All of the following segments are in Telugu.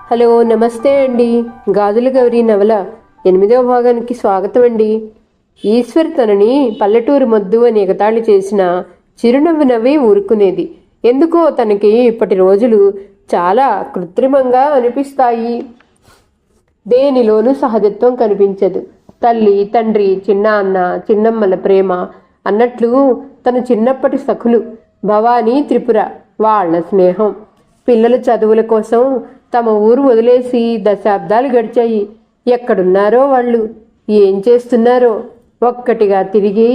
హలో, నమస్తే అండి. గాజుల గౌరి నవల 8వ భాగానికి స్వాగతం అండి. ఈశ్వర్ తనని పల్లెటూరు మొద్దు అని ఎగతాళి చేసిన చిరునవ్వు నవ్వి ఊరుకునేది. ఎందుకో తనకి ఇప్పటి రోజులు చాలా కృత్రిమంగా అనిపిస్తాయి. దేనిలోనూ సహజత్వం కనిపించదు. తల్లి, తండ్రి, చిన్న అన్న, చిన్నమ్మల ప్రేమ అన్నట్లు తన చిన్నప్పటి సఖులు భవానీ, త్రిపుర వాళ్ల స్నేహం, పిల్లల చదువుల కోసం తమ ఊరు వదిలేసి దశాబ్దాలు గడిచాయి. ఎక్కడున్నారో వాళ్ళు, ఏం చేస్తున్నారో ఒక్కటిగా తిరిగి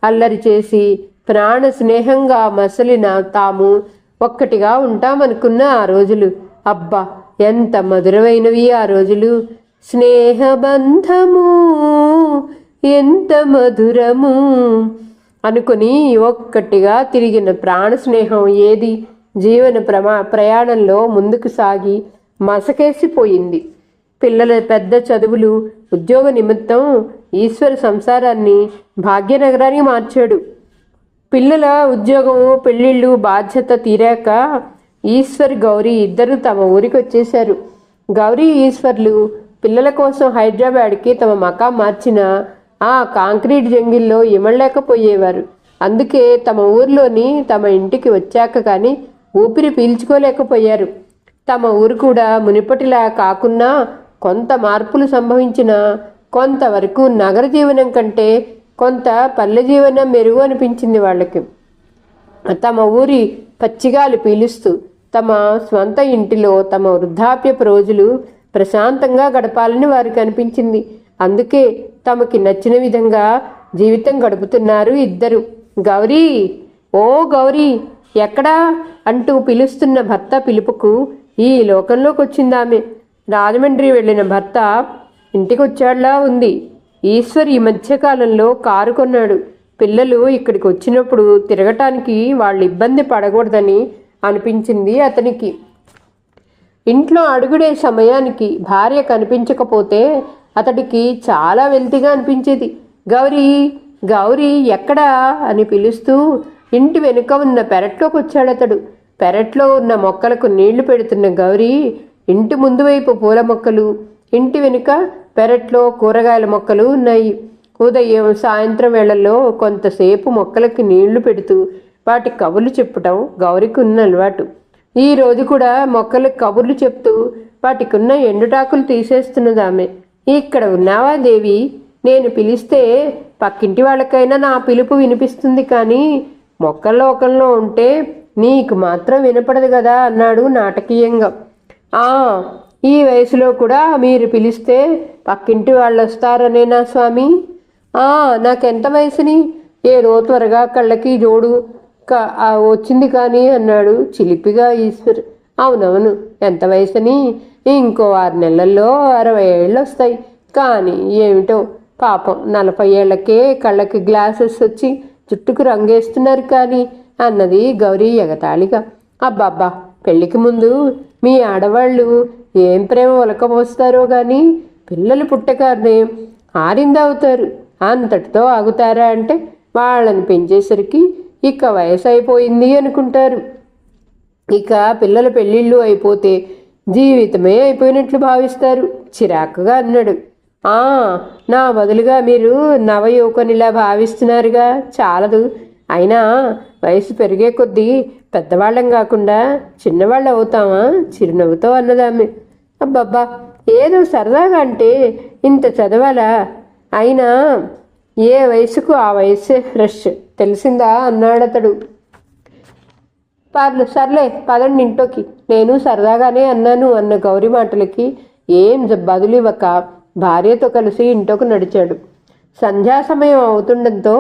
అల్లరి చేసి ప్రాణ స్నేహంగా మసలిన తాము ఒక్కటిగా ఉంటామనుకున్న ఆ రోజులు, అబ్బా ఎంత మధురమైనవి ఆ రోజులు. స్నేహబంధము ఎంత మధురము అనుకుని ఒక్కటిగా తిరిగిన ప్రాణ స్నేహం ఏది జీవన ప్రయాణంలో ముందుకు సాగి మసకేసిపోయింది. పిల్లల పెద్ద చదువులు, ఉద్యోగ నిమిత్తం ఈశ్వర సంసారాన్ని భాగ్యనగరానికి మార్చాడు. పిల్లల ఉద్యోగం, పెళ్ళిళ్ళు, బాధ్యత తీరాక ఈశ్వర్, గౌరీ ఇద్దరు తమ ఊరికి వచ్చేశారు. గౌరీ, ఈశ్వర్లు పిల్లల కోసం హైదరాబాద్కి తమ మకాం మార్చిన ఆ కాంక్రీట్ జంగిల్లో ఇమడలేకపోయేవారు. అందుకే తమ ఊర్లోని తమ ఇంటికి వచ్చాక కానీ ఊపిరి పీల్చుకోలేకపోయారు. తమ ఊరు కూడా మునిపటిలా కాకున్నా కొంత మార్పులు సంభవించిన, కొంతవరకు నగర జీవనం కంటే కొంత పల్లె జీవనం మెరుగు అనిపించింది వాళ్ళకి. తమ ఊరి పచ్చిగాలు పీలుస్తూ తమ స్వంత ఇంటిలో తమ వృద్ధాప్యపు రోజులు ప్రశాంతంగా గడపాలని వారికి అనిపించింది. అందుకే తమకి నచ్చిన విధంగా జీవితం గడుపుతున్నారు ఇద్దరు. గౌరీ, ఓ గౌరీ, ఎక్కడా అంటూ పిలుస్తున్న భర్త పిలుపుకు ఈ లోకంలోకి వచ్చిందామె. రాజమండ్రి వెళ్ళిన భర్త ఇంటికి వచ్చాడులా ఉంది. ఈశ్వర్ ఈ మధ్యకాలంలో కారు కొన్నాడు. పిల్లలు ఇక్కడికి వచ్చినప్పుడు తిరగటానికి వాళ్ళు ఇబ్బంది పడకూడదని అనిపించింది అతనికి. ఇంట్లో అడుగుడే సమయానికి భార్య కనిపించకపోతే అతడికి చాలా వెల్తిగా అనిపించేది. గౌరీ, గౌరీ ఎక్కడా అని పిలుస్తూ ఇంటి వెనుక ఉన్న పెరట్లోకి వచ్చాడతడు. పెరట్లో ఉన్న మొక్కలకు నీళ్లు పెడుతున్న గౌరీ ఇంటి ముందు వైపు పూల మొక్కలు, ఇంటి వెనుక పెరట్లో కూరగాయల మొక్కలు ఉన్నాయి. ఉదయం, సాయంత్రం వేళల్లో కొంతసేపు మొక్కలకి నీళ్లు పెడుతూ వాటి కబుర్లు చెప్పటం గౌరికి ఉన్న అలవాటు. ఈరోజు కూడా మొక్కలకు కబుర్లు చెప్తూ వాటికున్న ఎండుటాకులు తీసేస్తున్నదామె. ఇక్కడ ఉన్నావా దేవి? నేను పిలిస్తే పక్కింటి వాళ్ళకైనా నా పిలుపు వినిపిస్తుంది, కానీ మొక్కల్లోకంలో ఉంటే నీకు మాత్రం వినపడదు కదా అన్నాడు నాటకీయంగా. ఈ వయసులో కూడా మీరు పిలిస్తే పక్కింటి వాళ్ళు వస్తారనేనా స్వామి? నాకెంత వయసుని? ఏదో త్వరగా కళ్ళకి జోడు వచ్చింది కానీ అన్నాడు చిలిపిగా ఈశ్వర్. అవునవును, ఎంత వయసుని? ఇంకో 6 నెలల్లో 60 ఏళ్ళు వస్తాయి. కానీ ఏమిటో పాపం 40 ఏళ్లకే కళ్ళకి గ్లాసెస్ వచ్చి జుట్టుకు రంగేస్తున్నారు కానీ అన్నది గౌరీ ఎగతాళిగా. అబ్బాబ్బా, పెళ్లికి ముందు మీ ఆడవాళ్ళు ఏం ప్రేమ ఒలకపోస్తారో కానీ పిల్లలు పుట్టగానే ఆరిందవుతారు. అంతటితో ఆగుతారా అంటే వాళ్ళని పెంచేసరికి ఇక వయసు అయిపోయింది అనుకుంటారు. ఇక పిల్లల పెళ్ళిళ్ళు అయిపోతే జీవితమే అయిపోయినట్లు భావిస్తారు. చిరాకుగా అన్నాడు. నా బదులుగా మీరు నవయువకునిలా భావిస్తున్నారుగా, చాలదు. అయినా వయసు పెరిగే కొద్దీ పెద్దవాళ్ళం కాకుండా చిన్నవాళ్ళు అవుతామా? చిరునవ్వుతో అన్నదామె. అబ్బబ్బా, ఏదో సరదాగా అంటే ఇంత చదవాలా? అయినా ఏ వయసుకు ఆ వయసే ఫ్రెష్, తెలిసిందా అన్నాడతడు. సర్లే పదండి ఇంట్లోకి, నేను సరదాగానే అన్నాను అన్న గౌరీ మాటలకి ఏం బదులు ఇవ్వక భార్యతో కలిసి ఇంట్లోకి నడిచాడు. సంధ్యా సమయం అవుతుండటంతో,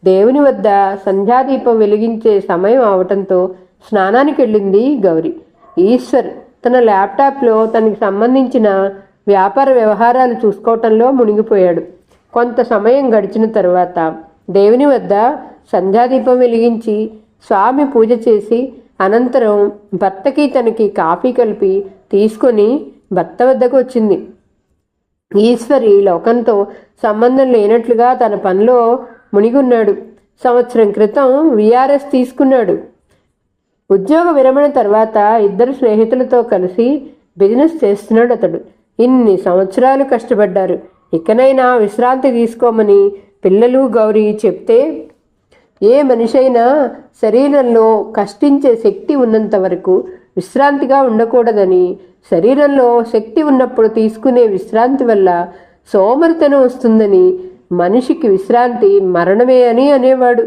దేవుని వద్ద సంధ్యాదీపం వెలిగించే సమయం అవటంతో స్నానానికి వెళ్ళింది గౌరీ. ఈశ్వర్ తన ల్యాప్టాప్లో తనకి సంబంధించిన వ్యాపార వ్యవహారాలు చూసుకోవటంలో మునిగిపోయాడు. కొంత సమయం గడిచిన తర్వాత దేవుని వద్ద సంధ్యాదీపం వెలిగించి స్వామి పూజ చేసి అనంతరం భర్తకి తనకి కాఫీ కలిపి తీసుకొని భర్త వద్దకు వచ్చింది. ఈశ్వరి లోకంతో సంబంధం లేనట్లుగా తన పనిలో మునిగున్నాడు. సంవత్సరం క్రితం విఆర్ఎస్ తీసుకున్నాడు. ఉద్యోగ విరమణ తర్వాత ఇద్దరు స్నేహితులతో కలిసి బిజినెస్ చేస్తున్నాడు అతడు. ఇన్ని సంవత్సరాలు కష్టపడ్డారు. ఇకనైనా విశ్రాంతి తీసుకోమని పిల్లలు గౌరీ చెప్తే, ఏ మనిషైనా శరీరంలో కష్టించే శక్తి ఉన్నంత వరకు విశ్రాంతిగా ఉండకూడదని, శరీరంలో శక్తి ఉన్నప్పుడు తీసుకునే విశ్రాంతి వల్ల సోమరితనం వస్తుందని, మనిషికి విశ్రాంతి మరణమే అని అనేవాడు.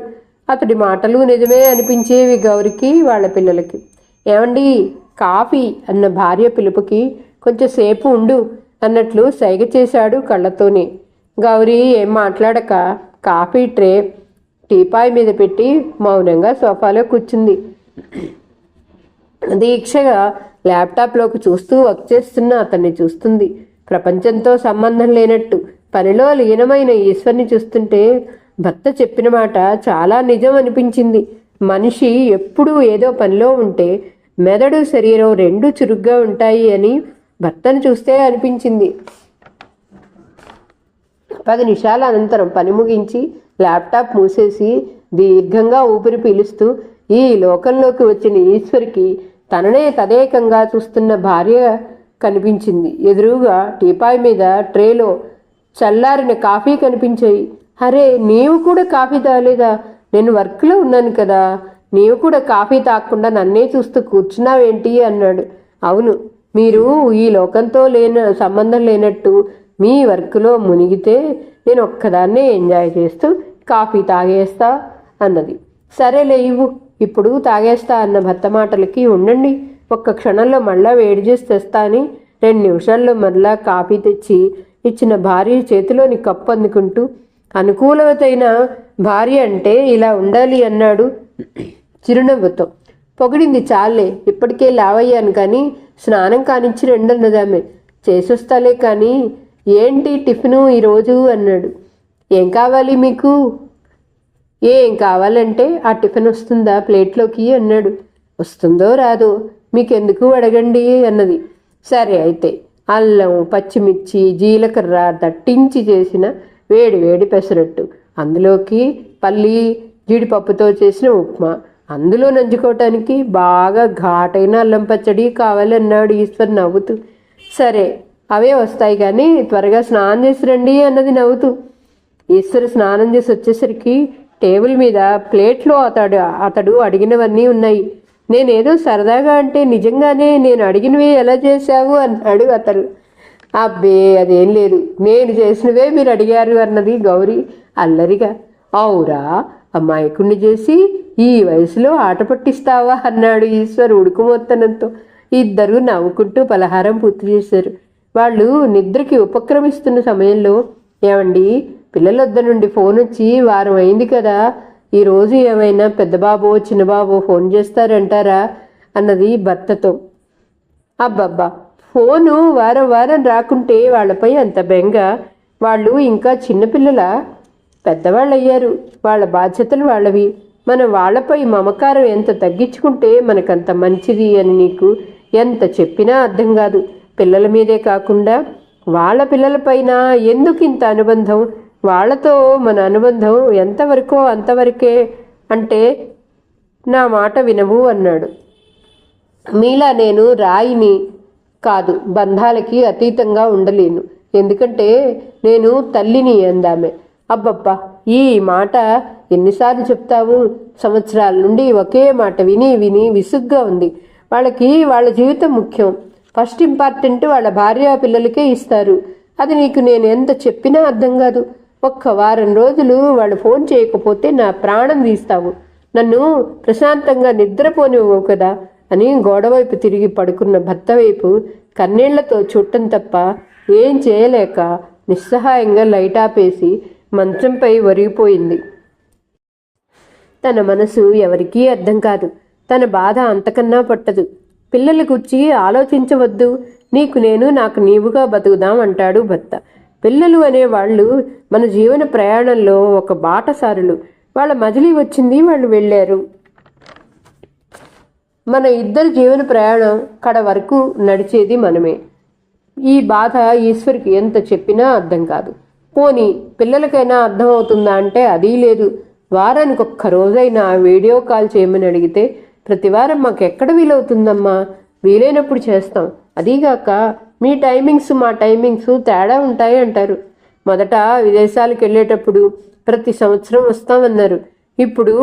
అతడి మాటలు నిజమే అనిపించేవి గౌరికి, వాళ్ళ పిల్లలకి. ఏమండి, కాఫీ అన్న భార్య పిలుపుకి కొంచెంసేపు ఉండు అన్నట్లు సైగ చేశాడు కళ్ళతోనే. గౌరీ ఏం మాట్లాడక కాఫీ ట్రే టీపాయ్ మీద పెట్టి మౌనంగా సోఫాలో కూర్చుంది. దీక్షగా ల్యాప్టాప్లోకి చూస్తూ వర్క్ చేస్తున్న అతన్ని చూస్తుంది. ప్రపంచంతో సంబంధం లేనట్టు పనిలో లీనమైన ఈశ్వర్ని చూస్తుంటే భర్త చెప్పిన మాట చాలా నిజం అనిపించింది. మనిషి ఎప్పుడూ ఏదో పనిలో ఉంటే మెదడు శరీరం రెండూ చురుగ్గా ఉంటాయి అని భర్తను చూస్తే అనిపించింది. 10 నిమిషాల అనంతరం పని ముగించి ల్యాప్టాప్ మూసేసి దీర్ఘంగా ఊపిరి పీలుస్తూ ఈ లోకంలోకి వచ్చిన ఈశ్వరికి తననే తదేకంగా చూస్తున్న భార్య కనిపించింది. ఎదురుగా టీపాయ్ మీద ట్రేలో చల్లారిన కాఫీ కనిపించాయి. అరే, నీవు కూడా కాఫీ తాగలేదా? నేను వర్క్లో ఉన్నాను కదా, నీవు కూడా కాఫీ తాగకుండా నన్నే చూస్తూ కూర్చున్నావేంటి అన్నాడు. అవును, మీరు ఈ లోకంతో సంబంధం లేనట్టు మీ వర్క్లో మునిగితే నేను ఒక్కదాన్నే ఎంజాయ్ చేస్తూ కాఫీ తాగేస్తా అన్నది. సరేలే ఇవ్వు, ఇప్పుడు తాగేస్తా అన్న భర్త మాటలకి ఉండండి, ఒక్క క్షణంలో మళ్ళా వేడి చేసి తెస్తా అని 2 నిమిషాల్లో మళ్ళా కాఫీ తెచ్చి ఇచ్చిన భార్య చేతిలోని కప్పు అందుకుంటూ, అనుకూలవతైన భార్య అంటే ఇలా ఉండాలి అన్నాడు చిరునవ్వుతో. పొగిడింది చాలే, ఇప్పటికే లావయ్యాను కానీ స్నానం కానిచ్చి రెండన్నదామె. చేసొస్తాలే కానీ ఏంటి టిఫిను ఈరోజు అన్నాడు. ఏం కావాలి మీకు? ఏం కావాలంటే ఆ టిఫిన్ వస్తుందా ప్లేట్లోకి అన్నాడు. వస్తుందో రాదో మీకెందుకు అడగండి అన్నది. సరే అయితే అల్లం, పచ్చిమిర్చి, జీలకర్ర దట్టించి చేసిన వేడి వేడి పెసరట్టు, అందులోకి పల్లి జీడిపప్పుతో చేసిన ఉప్మా, అందులో నంచుకోవటానికి బాగా ఘాటైన అల్లం పచ్చడి కావాలన్నాడు ఈశ్వర్ నవ్వుతూ. సరే అవే వస్తాయి కానీ త్వరగా స్నానం చేసి రండి అన్నది నవ్వుతూ. ఈశ్వర్ స్నానం చేసి వచ్చేసరికి టేబుల్ మీద ప్లేట్లో అతడు అడిగినవన్నీ ఉన్నాయి. నేనేదో సరదాగా అంటే నిజంగానే నేను అడిగినవే ఎలా చేశావు అన్నాడు అతడు. అబ్బే అదేం లేదు, నేను చేసినవే మీరు అడిగారు అన్నది గౌరీ అల్లరిగా. అవురా, అమ్మాయికుణ్ణి చేసి ఈ వయసులో ఆట పట్టిస్తావా అన్నాడు ఈశ్వర్ ఉడుకుమొత్తనంతో. ఇద్దరు నవ్వుకుంటూ పలహారం పూర్తి చేశారు. వాళ్ళు నిద్రకి ఉపక్రమిస్తున్న సమయంలో, ఏమండి, పిల్లలొద్ద నుండి ఫోన్ వచ్చి వారం అయింది కదా, ఈరోజు ఏమైనా పెద్దబాబో చిన్నబాబో ఫోన్ చేస్తారంటారా అన్నది భర్తతో. అబ్బబ్బా, ఫోను వారం వారం రాకుంటే వాళ్ళపై అంత బెంగ? వాళ్ళు ఇంకా చిన్నపిల్లల? పెద్దవాళ్ళయ్యారు, వాళ్ళ బాధ్యతలు వాళ్ళవి. మనం వాళ్ళపై మమకారం ఎంత తగ్గించుకుంటే మనకంత మంచిది అని నీకు ఎంత చెప్పినా అర్థం కాదు. పిల్లల మీదే కాకుండా వాళ్ళ పిల్లలపైన ఎందుకు ఇంత అనుబంధం? వాళ్లతో మన అనుబంధం ఎంతవరకో అంతవరకే. అంటే నా మాట వినవు అన్నాడు. మీలా నేను రాయిని కాదు, బంధాలకి అతీతంగా ఉండలేను. ఎందుకంటే నేను తల్లిని అందామె. అబ్బబ్బా, ఈ మాట ఎన్నిసార్లు చెప్తావు? సంవత్సరాల నుండి ఒకే మాట విని విని విసుగ్గా ఉంది. వాళ్ళకి వాళ్ళ జీవితం ముఖ్యం. ఫస్ట్ ఇంపార్టెంట్ వాళ్ళ భార్య పిల్లలకే ఇస్తారు. అది నీకు నేను ఎంత చెప్పినా అర్థం కాదు. ఒక్క వారం రోజులు వాళ్ళు ఫోన్ చేయకపోతే నా ప్రాణం తీస్తావు. నన్ను ప్రశాంతంగా నిద్రపోనివ్వవు కదా అని గోడవైపు తిరిగి పడుకున్న భర్త వైపు కన్నీళ్లతో చూడటం తప్ప ఏం చేయలేక నిస్సహాయంగా లైట్ ఆపేసి మంచంపై ఒరిగిపోయింది. తన మనసు ఎవరికీ అర్థం కాదు. తన బాధ అంతకన్నా పట్టదు. పిల్లల గురించి ఆలోచించవద్దు, నీకు నేను నాకు నీవుగా బతుకుదాం అంటాడు భర్త. పిల్లలు అనేవాళ్ళు మన జీవన ప్రయాణంలో ఒక బాటసారులు. వాళ్ళ మజిలీ వచ్చింది, వాళ్ళు వెళ్ళారు. మన ఇద్దరి జీవన ప్రయాణం కడ వరకు నడిచేది మనమే. ఈ బాధ ఈశ్వర్కి ఎంత చెప్పినా అర్థం కాదు. పోనీ పిల్లలకైనా అర్థం అవుతుందా అంటే అదీ లేదు. వారానికి ఒక్క రోజైనా వీడియో కాల్ చేయమని అడిగితే ప్రతివారం మాకు ఎక్కడ వీలవుతుందమ్మా, వీలైనప్పుడు చేస్తాం, అదీగాక మీ టైమింగ్స్ మా టైమింగ్స్ తేడా ఉంటాయి అంటారు. మొదట విదేశాలకు వెళ్ళేటప్పుడు ప్రతి సంవత్సరం వస్తామన్నారు. ఇప్పుడు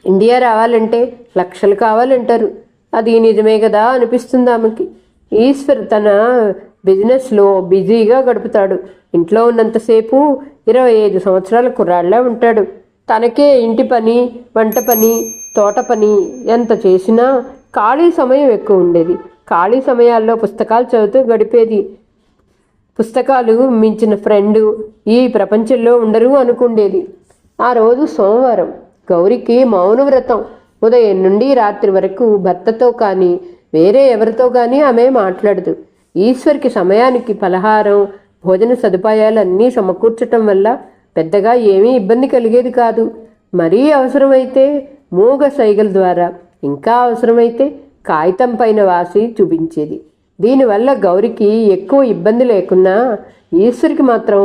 ఇండియా రావాలంటే లక్షలు కావాలంటారు. అది నిజమే కదా అనిపిస్తుంది ఆమెకి. ఈశ్వర్ తన బిజినెస్లో బిజీగా గడుపుతాడు. ఇంట్లో ఉన్నంతసేపు 25 సంవత్సరాల కుర్రాళ్ళ ఉంటాడు. తనకే ఇంటి పని, వంట పని, తోట పని ఎంత చేసినా ఖాళీ సమయం ఎక్కువ ఉండేది. ఖాళీ సమయాల్లో పుస్తకాలు చదువుతూ గడిపేది. పుస్తకాలు మించిన ఫ్రెండు ఈ ప్రపంచంలో ఉండరు అనుకుండేది. ఆ రోజు సోమవారం. గౌరికి మౌనవ్రతం. ఉదయం నుండి రాత్రి వరకు భర్తతో కానీ వేరే ఎవరితో కానీ ఆమె మాట్లాడదు. ఈశ్వర్కి సమయానికి పలహారం, భోజన సదుపాయాలన్నీ సమకూర్చటం వల్ల పెద్దగా ఏమీ ఇబ్బంది కలిగేది కాదు. మరీ అవసరమైతే మూగ సైగల ద్వారా, ఇంకా అవసరమైతే కాగితం పైన వాసి చూపించేది. దీనివల్ల గౌరికి ఎక్కువ ఇబ్బంది లేకున్నా ఈశ్వర్కి మాత్రం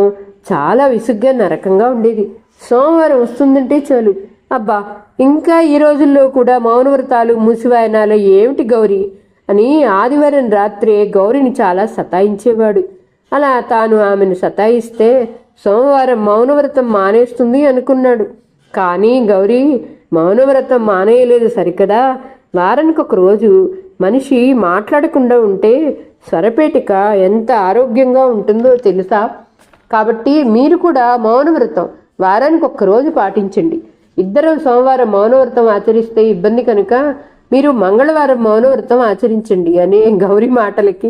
చాలా విసుగ్గా నరకంగా ఉండేది. సోమవారం వస్తుందంటే చాలు, అబ్బా ఇంకా ఈ రోజుల్లో కూడా మౌనవ్రతాలు మూసివాయనాలు ఏమిటి గౌరీ అని ఆదివారం రాత్రే గౌరిని చాలా సతాయించేవాడు. అలా తాను ఆమెను సతాయిస్తే సోమవారం మౌనవ్రతం మానేస్తుంది అనుకున్నాడు. కానీ గౌరీ మౌనవ్రతం మానేయలేదు సరికదా. వారానికి ఒక రోజు మనిషి మాట్లాడకుండా ఉంటే స్వరపేటిక ఎంత ఆరోగ్యంగా ఉంటుందో తెలుసా? కాబట్టి మీరు కూడా మౌనవ్రతం వారానికి ఒక్కరోజు పాటించండి. ఇద్దరం సోమవారం మౌనవ్రతం ఆచరిస్తే ఇబ్బంది కనుక మీరు మంగళవారం మౌనవ్రతం ఆచరించండి అనే గౌరీ మాటలకి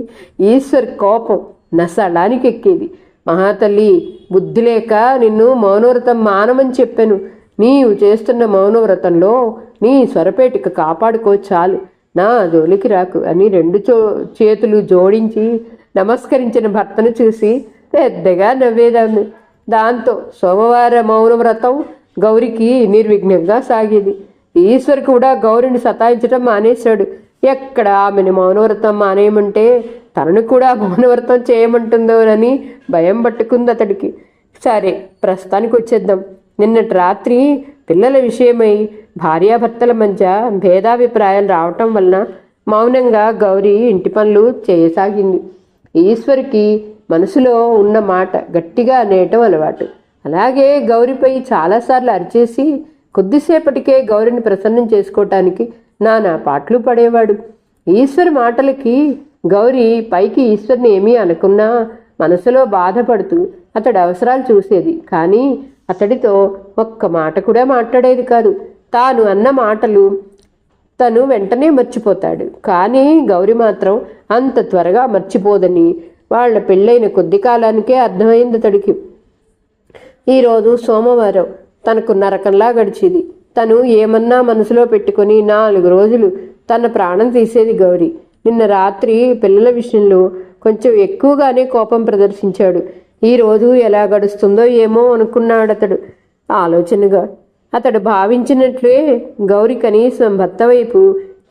ఈశ్వర్ కోపం నసడానికి ఎక్కేది. మహాతల్లి, బుద్ధి లేక నిన్ను మౌనవ్రతం మానమని చెప్పాను. నీవు చేస్తున్న మౌనవ్రతంలో నీ స్వరపేటిక కాపాడుకో, చాలు, నా జోలికి రాకు అని రెండు చేతులు జోడించి నమస్కరించిన భర్తను చూసి పెద్దగా నవ్వేదాన్ని. దాంతో సోమవార మౌనవ్రతం గౌరికి నిర్విఘ్నంగా సాగేది. ఈశ్వర్ కూడా గౌరిని సతాయించడం మానేశాడు. ఎక్కడ ఆమెను మౌనవ్రతం మానేయమంటే తనను కూడా మౌనవ్రతం చేయమంటుందోనని భయం పట్టుకుంది అతడికి. సరే, ప్రస్తుతానికి వచ్చేద్దాం. నిన్నటి రాత్రి పిల్లల విషయమై భార్యాభర్తల మధ్య భేదాభిప్రాయాలు రావటం వలన మౌనంగా గౌరీ ఇంటి పనులు చేయసాగింది. ఈశ్వర్కి మనసులో ఉన్న మాట గట్టిగా అనేయటం అలవాటు. అలాగే గౌరిపై చాలాసార్లు అరిచేసి కొద్దిసేపటికే గౌరిని ప్రసన్నం చేసుకోవటానికి నానా పాటలు పడేవాడు. ఈశ్వర్ మాటలకి గౌరీ పైకి ఈశ్వర్ని ఏమీ అనుకున్నా మనసులో బాధపడుతూ అతడి అవసరాలు చూసేది. కానీ అతడితో ఒక్క మాట కూడా మాట్లాడేది కాదు. తాను అన్న మాటలు తను వెంటనే మర్చిపోతాడు. కానీ గౌరి మాత్రం అంత త్వరగా మర్చిపోదని వాళ్ళ పెళ్ళైన కొద్ది కాలానికే అర్థమైంది అతడికి. ఈరోజు సోమవారం తనకు నరకంలా గడిచేది. తను ఏమన్నా మనసులో పెట్టుకొని 4 రోజులు తన ప్రాణం తీసేది గౌరీ. నిన్న రాత్రి పిల్లల విషయంలో కొంచెం ఎక్కువగానే కోపం ప్రదర్శించాడు. ఈరోజు ఎలా గడుస్తుందో ఏమో అనుకున్నాడతడు ఆలోచనగా. అతడు భావించినట్లే గౌరీ కనీసం భర్త వైపు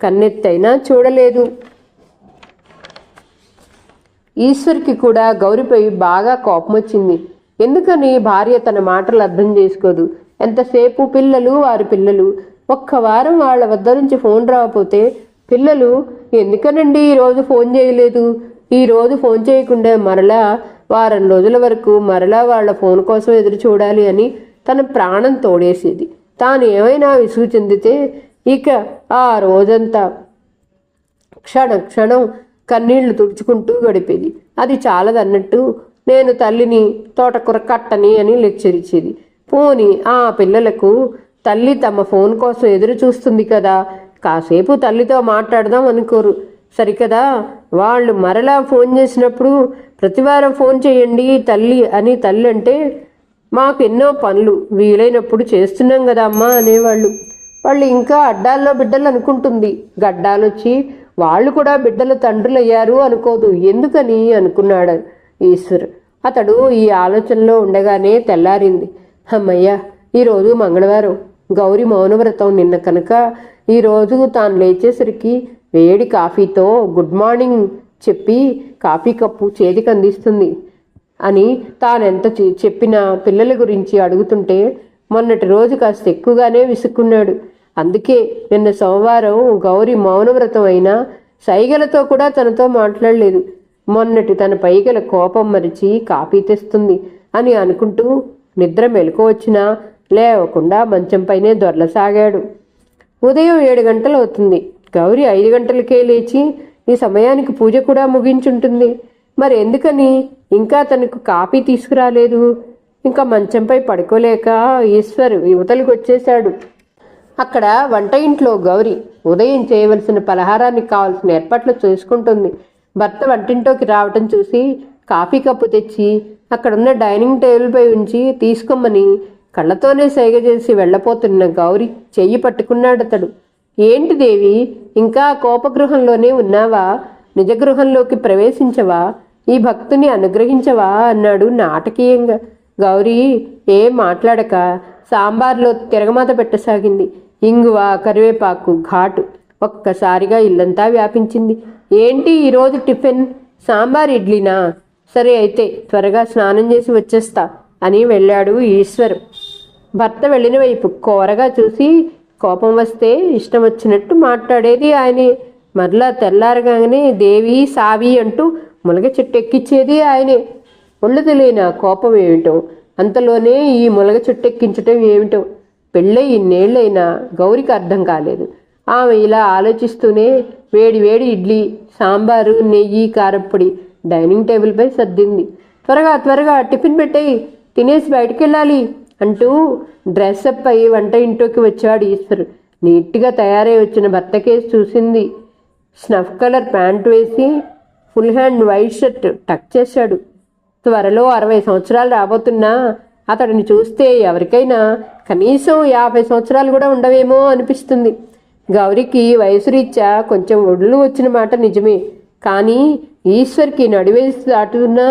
కన్నెత్తైనా చూడలేదు. ఈశ్వర్కి కూడా గౌరిపై బాగా కోపం వచ్చింది. ఎందుకని భార్య తన మాటలు అర్థం చేసుకోదు? ఎంతసేపు పిల్లలు, వారి పిల్లలు. ఒక్క వారం వాళ్ళ వద్ద నుంచి ఫోన్ రాకపోతే పిల్లలు ఎందుకనండి ఈరోజు ఫోన్ చేయలేదు, ఈరోజు ఫోన్ చేయకుండా మరలా వారం రోజుల వరకు మరలా వాళ్ళ ఫోన్ కోసం ఎదురు చూడాలి అని తన ప్రాణం తోడేసేది. తాను ఏమైనా విసుగు చెందితే ఇక ఆ రోజంతా క్షణం కన్నీళ్లు తుడుచుకుంటూ గడిపేది. అది చాలదన్నట్టు నేను తల్లిని, తోటకూర కట్టని అని లెక్చర్ ఇచ్చేది. పోని ఆ పిల్లలకు తల్లి తమ ఫోన్ కోసం ఎదురు చూస్తుంది కదా, కాసేపు తల్లితో మాట్లాడదాం అనుకోరు సరికదా. వాళ్ళు మరలా ఫోన్ చేసినప్పుడు ప్రతివారం ఫోన్ చేయండి తల్లి అని తల్లి అంటే మాకు ఎన్నో పనులు వీలైనప్పుడు చేస్తున్నాం కదా అమ్మా అనేవాళ్ళు. వాళ్ళు ఇంకా అడ్డాల్లో బిడ్డలు అనుకుంటుంది. గడ్డాలొచ్చి వాళ్ళు కూడా బిడ్డల తండ్రులు అయ్యారు అనుకోదు. ఎందుకని అనుకున్నాడు ఈశ్వర్. అతడు ఈ ఆలోచనలో ఉండగానే తెల్లారింది. అమ్మయ్య, ఈరోజు మంగళవారం, గౌరీ మౌనవ్రతం నిన్న కనుక ఈరోజు తాను లేచేసరికి వేడి కాఫీతో గుడ్ మార్నింగ్ చెప్పి కాఫీ కప్పు చేతికి అందిస్తుంది అని తానెంత చెప్పినా పిల్లల గురించి అడుగుతుంటే మొన్నటి రోజు కాస్త ఎక్కువగానే విసుక్కున్నాడు. అందుకే నిన్న సోమవారం గౌరీ మౌనవ్రతం అయినా సైగలతో కూడా తనతో మాట్లాడలేదు. మొన్నటి తన పైగల కోపం మరిచి కాఫీ తెస్తుంది అని అనుకుంటూ నిద్ర మెలకు వచ్చినా లేవకుండా మంచంపైనే దొర్లసాగాడు. ఉదయం 7 గంటలు అవుతుంది. గౌరి 5 గంటలకే లేచి ఈ సమయానికి పూజ కూడా ముగించుంటుంది. మరి ఎందుకని ఇంకా తనకు కాఫీ తీసుకురాలేదు? ఇంకా మంచంపై పడుకోలేక ఈశ్వర్ యువతలకు వచ్చేశాడు. అక్కడ వంట ఇంట్లో గౌరి ఉదయం చేయవలసిన పలహారానికి కావలసిన ఏర్పాట్లు చేసుకుంటుంది. భర్త వంటింట్లోకి రావటం చూసి కాఫీ కప్పు తెచ్చి అక్కడున్న డైనింగ్ టేబుల్పై ఉంచి తీసుకోమని కళ్ళతోనే సైగ చేసి వెళ్ళపోతున్న గౌరి చెయ్యి పట్టుకున్నాడతడు. ఏంటి దేవి, ఇంకా కోపగృహంలోనే ఉన్నావా? నిజగృహంలోకి ప్రవేశించవా? ఈ భక్తుని అనుగ్రహించవా అన్నాడు నాటకీయంగా. గౌరీ ఏం మాట్లాడక సాంబార్లో తిరగమాత పెట్టసాగింది. ఇంగువ, కరివేపాకు ఘాటు ఒక్కసారిగా ఇల్లంతా వ్యాపించింది. ఏంటి ఈరోజు టిఫిన్? సాంబార్ ఇడ్లీనా? సరే అయితే త్వరగా స్నానం చేసి వచ్చేస్తా అని వెళ్ళాడు ఈశ్వర్. భర్త వెళ్ళిన వైపు కోరగా చూసి కోపం వస్తే ఇష్టం వచ్చినట్టు మాట్లాడేది ఆయనే. మరలా తెల్లారగానే దేవి సావి అంటూ ములగ చెట్టు ఎక్కించేది ఆయనే. ఒళ్ళు తెలియన కోపం ఏమిటో, అంతలోనే ఈ ములగ చెట్టు ఎక్కించటం ఏమిటో పెళ్ళై ఇన్నేళ్లైనా గౌరికి అర్థం కాలేదు. ఆమె ఇలా ఆలోచిస్తూనే వేడి వేడి ఇడ్లీ, సాంబారు, నెయ్యి, కారప్పొడి డైనింగ్ టేబుల్పై సర్దింది. త్వరగా టిఫిన్ పెట్టేయి, తినేసి బయటికి వెళ్ళాలి అంటూ డ్రెస్అప్ అయి వంట ఇంట్లోకి వచ్చాడు ఈశ్వర్. నీట్గా తయారై వచ్చిన భర్తకేసి చూసింది. స్నఫ్ కలర్ ప్యాంటు వేసి full hand white shirt tuck చేశాడు. త్వరలో 60 సంవత్సరాలు రాబోతున్నా అతడిని చూస్తే ఎవరికైనా కనీసం 50 సంవత్సరాలు కూడా ఉండవేమో అనిపిస్తుంది. గౌరికి వయసు రీత్యా కొంచెం ఒళ్ళు వచ్చిన మాట నిజమే, కానీ ఈశ్వర్కి నడివేసి దాటుతున్నా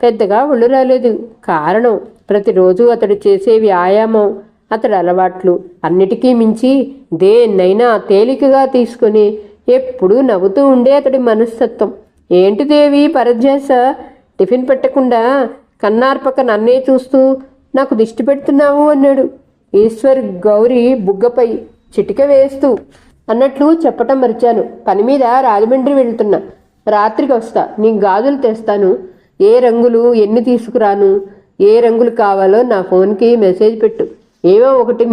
పెద్దగా ఒళ్ళు రాలేదు. కారణం ప్రతిరోజు అతడు చేసే వ్యాయామం, అతడి అలవాట్లు, అన్నిటికీ మించి దేన్నైనా తేలికగా తీసుకొని ఎప్పుడూ నవ్వుతూ ఉండే అతడి మనస్తత్వం. ఏంటి దేవి పరధ్యాస? టిఫిన్ పెట్టకుండా కన్నార్పక నన్నే చూస్తూ నాకు దిష్టి పెడుతున్నావు అన్నాడు ఈశ్వర్ గౌరి బుగ్గపై చిటిక వేస్తూ. అన్నట్లు చెప్పటం మర్చాను, పని మీద రాజమండ్రి వెళ్తున్నా, రాత్రికి వస్తా, నీకు గాజులు తెస్తాను. ఏ రంగులు ఎన్ని తీసుకురాను, ఏ రంగులు కావాలో నా ఫోన్కి మెసేజ్ పెట్టు. ఏవో ఒకటి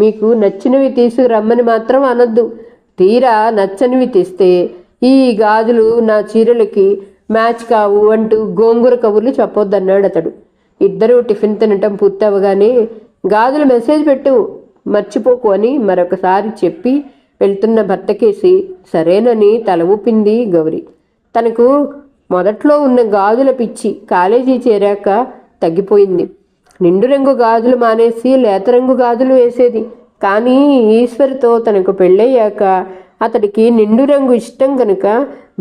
మీకు నచ్చినవి తీసుకురమ్మని మాత్రం అనొద్దు. తీరా నచ్చనివి తెస్తే ఈ గాజులు నా చీరలకి మ్యాచ్ కావు అంటూ గోంగూర కబుర్లు చెప్పొద్దన్నాడు అతడు. ఇద్దరూ టిఫిన్ తినటం పూర్తవగానే గాజులు మెసేజ్ పెట్టు మర్చిపోకు అని మరొకసారి చెప్పి వెళ్తున్న భర్తకేసి సరేనని తల ఊపింది గౌరి. తనకు మొదట్లో ఉన్న గాజుల పిచ్చి కాలేజీ చేరాక తగ్గిపోయింది. నిండు రంగు గాజులు మానేసి లేత రంగు గాజులు వేసేది. కానీ ఈశ్వర్తో తనకు పెళ్ళయ్యాక అతడికి నిండు రంగు ఇష్టం కనుక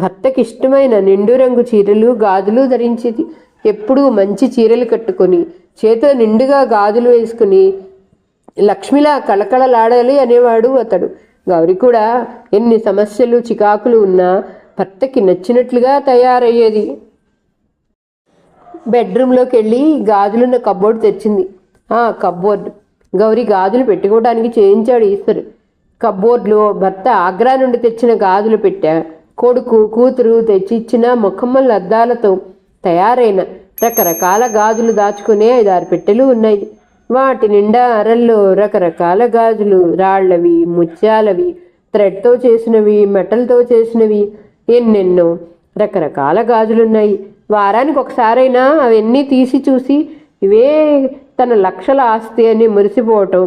భర్తకి ఇష్టమైన నిండు రంగు చీరలు, గాజులు ధరించేది. ఎప్పుడూ మంచి చీరలు కట్టుకొని చేతిలో నిండుగా గాజులు వేసుకుని లక్ష్మిలా కళకళలాడాలి అనేవాడు అతడు. గౌరి కూడా ఎన్ని సమస్యలు చికాకులు ఉన్నా భర్తకి నచ్చినట్లుగా తయారయ్యేది. బెడ్రూమ్లోకి వెళ్ళి గాజులున్న కబ్బోర్డు తెచ్చింది. కబ్బోర్డు గౌరి గాజులు పెట్టుకోవడానికి చేయించాడు ఈశ్వర్. కబ్బోర్డ్లో భర్త ఆగ్రా నుండి తెచ్చిన గాజులు పెట్టా. కొడుకు కూతురు తెచ్చిచ్చిన ముఖమ్మల అద్దాలతో తయారైన రకరకాల గాజులు దాచుకునే 5-6 పెట్టెలు ఉన్నాయి. వాటి నిండా అరల్లో రకరకాల గాజులు, రాళ్లవి, ముత్యాలవి, థ్రెడ్తో చేసినవి, మెటల్తో చేసినవి, ఎన్నెన్నో రకరకాల గాజులున్నాయి. వారానికి ఒకసారైనా అవన్నీ తీసి చూసి ఇవే తన లక్షల ఆస్తి అని మురిసిపోవటం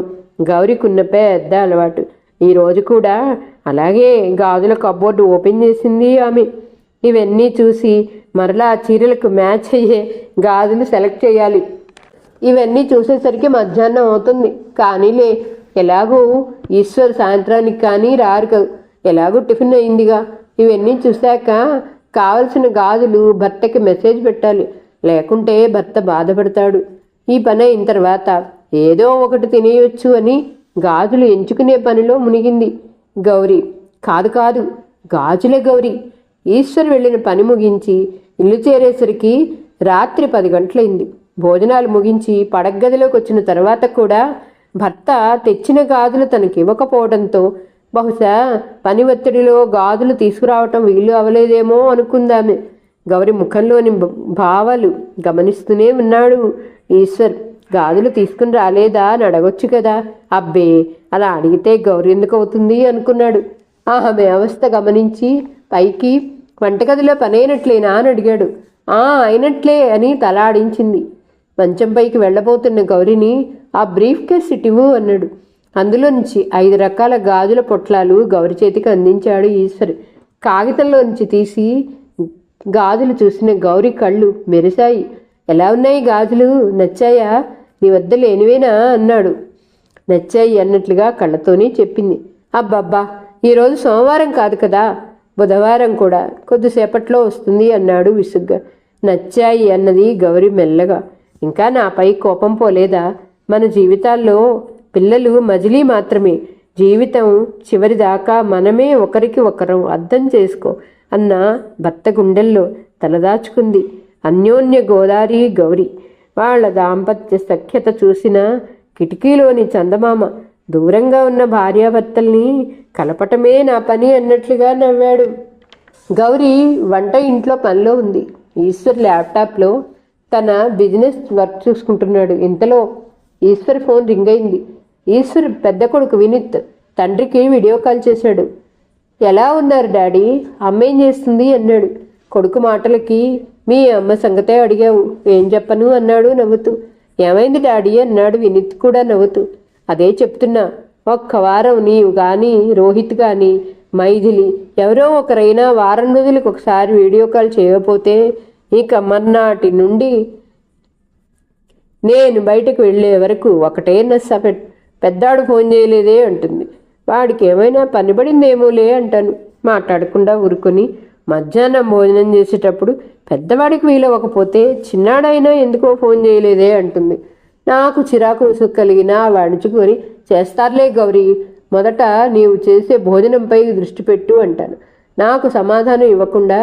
గౌరికున్న పెద్ద అలవాటు. ఈరోజు కూడా అలాగే గాజుల కబ్బోర్డు ఓపెన్ చేసింది ఆమె. ఇవన్నీ చూసి మరలా చీరలకు మ్యాచ్ అయ్యే గాజులు సెలెక్ట్ చేయాలి. ఇవన్నీ చూసేసరికి మధ్యాహ్నం అవుతుంది. కానీలే, ఎలాగూ ఈశ్వర్ సాయంత్రానికి కానీ రారు, ఎలాగూ టిఫిన్ అయిందిగా. ఇవన్నీ చూశాక కావలసిన గాజులు భర్తకి మెసేజ్ పెట్టాలి, లేకుంటే భర్త బాధపడతాడు. ఈ పని అయిన తర్వాత ఏదో ఒకటి తినేయొచ్చు అని గాజులు ఎంచుకునే పనిలో మునిగింది గౌరీ. కాదు గాజులే గౌరీ. ఈశ్వర్ వెళ్ళిన పని ముగించి ఇల్లు చేరేసరికి రాత్రి 10 గంటలైంది. భోజనాలు ముగించి పడగదిలోకి వచ్చిన తర్వాత కూడా భర్త తెచ్చిన గాజులు తనకి ఇవ్వకపోవడంతో బహుశా పని ఒత్తిడిలో గాజులు తీసుకురావటం వీలు అవలేదేమో అనుకుందామె. గౌరి ముఖంలోని భావాలు గమనిస్తూనే ఉన్నాడు ఈశ్వర్. గాజులు తీసుకుని రాలేదా అని అడగొచ్చు కదా. అబ్బే, అలా అడిగితే గౌరి ఎందుకు అవుతుంది అనుకున్నాడు. ఆమె అవస్థ గమనించి పైకి వంటగదిలో పనైనట్లేనా అని అడిగాడు. అయినట్లే అని తల ఆడించింది. మంచం పైకి వెళ్ళబోతున్న గౌరిని ఆ బ్రీఫ్ కేస్ ఇటివు అన్నాడు. అందులో నుంచి 5 రకాల గాజుల పొట్లాలు గౌరి చేతికి అందించాడు ఈశ్వర్. కాగితంలో నుంచి తీసి గాజులు చూసిన గౌరి కళ్ళు మెరిశాయి. ఎలా ఉన్నాయి గాజులు, నచ్చాయా? నీ వద్ద లేనివేనా అన్నాడు. నచ్చాయి అన్నట్లుగా కళ్ళతోనే చెప్పింది. అబ్బబ్బా, ఈరోజు సోమవారం కాదు కదా, బుధవారం కూడా కొద్దిసేపట్లో వస్తుంది అన్నాడు విసుగ్గా. నచ్చాయి అన్నది గౌరి మెల్లగా. ఇంకా నాపై కోపం పోలేదా? మన జీవితాల్లో పిల్లలు మజిలీ మాత్రమే. జీవితం చివరిదాకా మనమే ఒకరికి ఒకరం అర్థం చేసుకో అన్న భర్త గుండెల్లో తలదాచుకుంది అన్యోన్య గోదారి గౌరి. వాళ్ల దాంపత్య సఖ్యత చూసిన కిటికీలోని చందమామ దూరంగా ఉన్న భార్యాభర్తల్ని కలపటమే నా పని అన్నట్లుగా నవ్వాడు. గౌరి వంట ఇంట్లో పనిలో ఉంది. ఈశ్వర్ ల్యాప్టాప్లో తన బిజినెస్ వర్క్ చూసుకుంటున్నాడు. ఇంతలో ఈశ్వర్ ఫోన్ రింగ్ అయింది. ఈశ్వర్ పెద్ద కొడుకు వినీత్ తండ్రికి వీడియో కాల్ చేశాడు. ఎలా ఉన్నారు డాడీ, అమ్మ ఏం చేస్తుంది అన్నాడు. కొడుకు మాటలకి మీ అమ్మ సంగతే అడిగావు, ఏం చెప్పను అన్నాడు నవ్వుతూ. ఏమైంది డాడీ అన్నాడు వినీత్ కూడా నవ్వుతూ. అదే చెప్తున్నా, ఒక్క వారం నీవు కానీ రోహిత్ కానీ మైథిలి ఎవరో ఒకరైనా వారం రోజులకు ఒకసారి వీడియో కాల్ చేయకపోతే ఇక మర్నాటి నుండి నేను బయటకు వెళ్ళే వరకు ఒకటే నస్స. పెద్దాడు ఫోన్ చేయలేదే అంటుంది. వాడికి ఏమైనా పనిపడిందేమోలే అంటాను. మాట్లాడకుండా ఊరుకొని మధ్యాహ్నం భోజనం చేసేటప్పుడు పెద్దవాడికి వీలవ్వకపోతే చిన్నాడైనా ఎందుకో ఫోన్ చేయలేదే అంటుంది. నాకు చిరాకు విసుగు కలిగినా వాడించుకొని చేస్తారులే గౌరీ, మొదట నీవు చేసే భోజనంపై దృష్టి పెట్టు అంటాను. నాకు సమాధానం ఇవ్వకుండా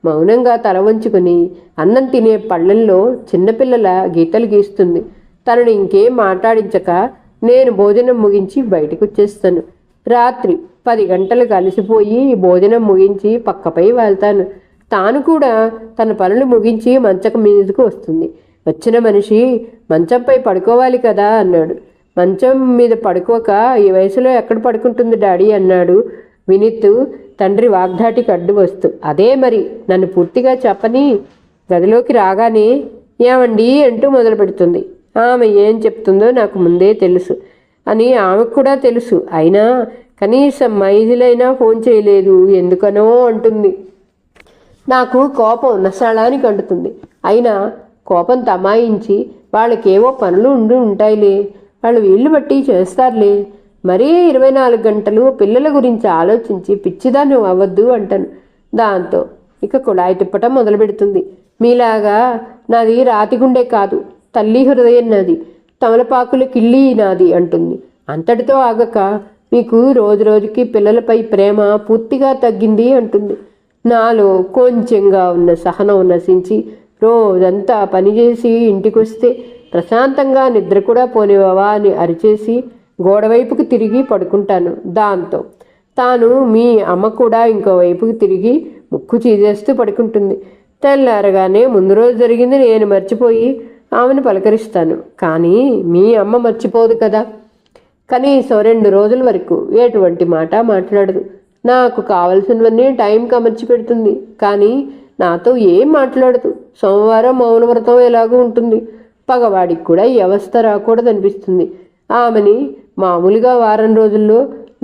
మౌనంగా తల వంచుకొని అన్నం తినే పళ్ళల్లో చిన్నపిల్లల గీతలు గీస్తుంది. తనని ఇంకేం మాట్లాడించక నేను భోజనం ముగించి బయటకు వచ్చేస్తాను. రాత్రి 10 గంటలకు అలసిపోయి భోజనం ముగించి పక్కపై వెళ్తాను. తాను కూడా తన పనులు ముగించి మంచం మీదకు వస్తుంది. వచ్చిన మనిషి మంచంపై పడుకోవాలి కదా అన్నాడు. మంచం మీద పడుకోక ఈ వయసులో ఎక్కడ పడుకుంటుంది డాడీ అన్నాడు వినీత్ తండ్రి వాగ్దాటికి అడ్డు వస్తూ. అదే మరి, నన్ను పూర్తిగా చెప్పని గదిలోకి రాగానే ఏమండి అంటూ మొదలు పెడుతుంది. ఆమె ఏం చెప్తుందో నాకు ముందే తెలుసు అని ఆమెకు కూడా తెలుసు. అయినా కనీసం మైథిలైనా ఫోన్ చేయలేదు ఎందుకనో అంటుంది. నాకు కోపం నశాళానికి అంటుతుంది. అయినా కోపం తమాయించి వాళ్ళకేవో పనులు ఉంటాయిలే, వాళ్ళు వీళ్ళు బట్టి చేస్తారులే, మరీ 24 గంటలు పిల్లల గురించి ఆలోచించి పిచ్చిదాన్ని అవ్వద్దు అంటాను. దాంతో ఇక కుళాయి తిప్పటం మొదలు పెడుతుంది. మీలాగా నాది రాతిగుండే కాదు, తల్లి హృదయం నాది, తమలపాకుల కిళ్ళి నాది అంటుంది. అంతటితో ఆగక మీకు రోజు రోజుకి పిల్లలపై ప్రేమ పూర్తిగా తగ్గింది అంటుంది. నాలో కొంచెంగా ఉన్న సహనం నశించి రోజంతా పనిచేసి ఇంటికొస్తే ప్రశాంతంగా నిద్ర కూడా పోనివవా అని అరిచేసి గోడవైపుకు తిరిగి పడుకుంటాను. దాంతో తాను మీ అమ్మ కూడా ఇంకోవైపుకి తిరిగి ముక్కు చీజేస్తూ పడుకుంటుంది. తెల్లారగానే ముందు రోజు జరిగింది నేను మర్చిపోయి ఆమెను పలకరిస్తాను. కానీ మీ అమ్మ మర్చిపోదు కదా. కనీసం 2 రోజుల వరకు ఎటువంటి మాట మాట్లాడదు. నాకు కావలసినవన్నీ టైంకి అమర్చి పెడుతుంది. కానీ నాతో ఏం మాట్లాడదు. సోమవారం మౌనవ్రతం ఎలాగూ ఉంటుంది. పగవాడికి కూడా ఈ అవస్థ రాకూడదనిపిస్తుంది. ఆమెని మామూలుగా వారం రోజుల్లో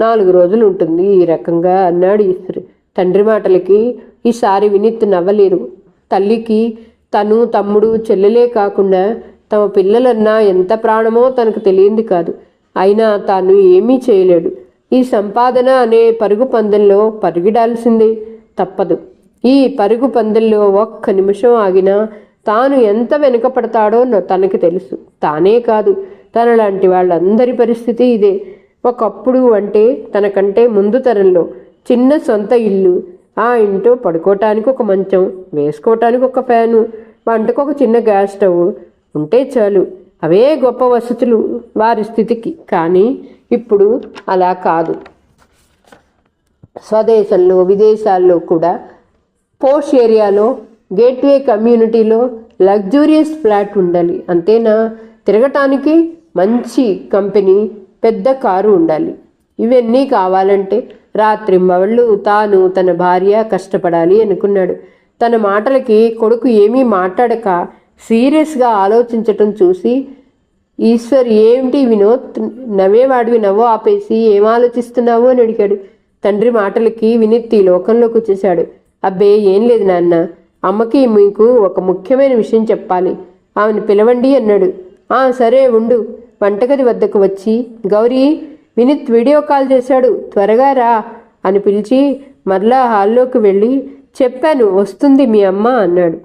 4 రోజులు ఉంటుంది ఈ రకంగా అన్నాడు ఈశ్వర్. తండ్రి మాటలకి ఈసారి వినీత్ నవ్వలేరు. తల్లికి తను తమ్ముడు చెల్లెలే కాకుండా తమ పిల్లలన్నా ఎంత ప్రాణమో తనకు తెలియంది కాదు. అయినా తాను ఏమీ చేయలేడు. ఈ సంపాదన అనే పరుగు పందెంలో పరిగెడాల్సిందే, తప్పదు. ఈ పరుగు పందెంలో ఒక్క నిమిషం ఆగినా తాను ఎంత వెనుకపడతాడో తనకి తెలుసు. తానే కాదు, తనలాంటి వాళ్ళందరి పరిస్థితి ఇదే. ఒకప్పుడు అంటే తనకంటే ముందు తరంలో చిన్న సొంత ఇల్లు, ఆ ఇంట్లో పడుకోవటానికి ఒక మంచం, వేసుకోవటానికి ఒక ఫ్యాను, వంటకు ఒక చిన్న గ్యాస్ స్టవ్ ఉంటే చాలు. అవే గొప్ప వసతులు వారి స్థితికి. కానీ ఇప్పుడు అలా కాదు. స్వదేశంలో విదేశాల్లో కూడా పోష్ ఏరియాలో గేట్వే కమ్యూనిటీలో లగ్జూరియస్ ఫ్లాట్ ఉండాలి. అంతేనా, తిరగటానికి మంచి కంపెనీ, పెద్ద కారు ఉండాలి. ఇవన్నీ కావాలంటే రాత్రింబవళ్ళు తాను తన భార్య కష్టపడాలి అనుకున్నాడు. తన మాటలకి కొడుకు ఏమీ మాట్లాడక సీరియస్గా ఆలోచించటం చూసి, ఈశ్వర్ ఏమిటి వినోద్, నవ్వేవాడివి నవ్వు ఆపేసి ఏం ఆలోచిస్తున్నావు అని అడిగాడు. తండ్రి మాటలకి వినీత్ ఈ లోకంలోకి వచ్చేశాడు. అబ్బే ఏం లేదు నాన్న, అమ్మకి మీకు ఒక ముఖ్యమైన విషయం చెప్పాలి, ఆమెను పిలవండి అన్నాడు. సరే ఉండు. వంటగది వద్దకు వచ్చి, గౌరీ, వినీత్ వీడియో కాల్ చేశాడు, త్వరగా రా అని పిలిచి మరలా హాల్లోకి వెళ్ళి, చెప్పాను వస్తుంది మీ అమ్మ అన్నాడు.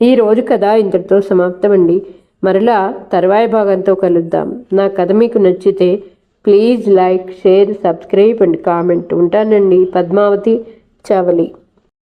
ఈ రోజు కథ ఇంతటితో సమాప్తమండి. మరలా తర్వాయి భాగంతో కలుద్దాం. నా కథ మీకు నచ్చితే please like, share, subscribe and comment. ఉంటానండి. పద్మావతి చావలి.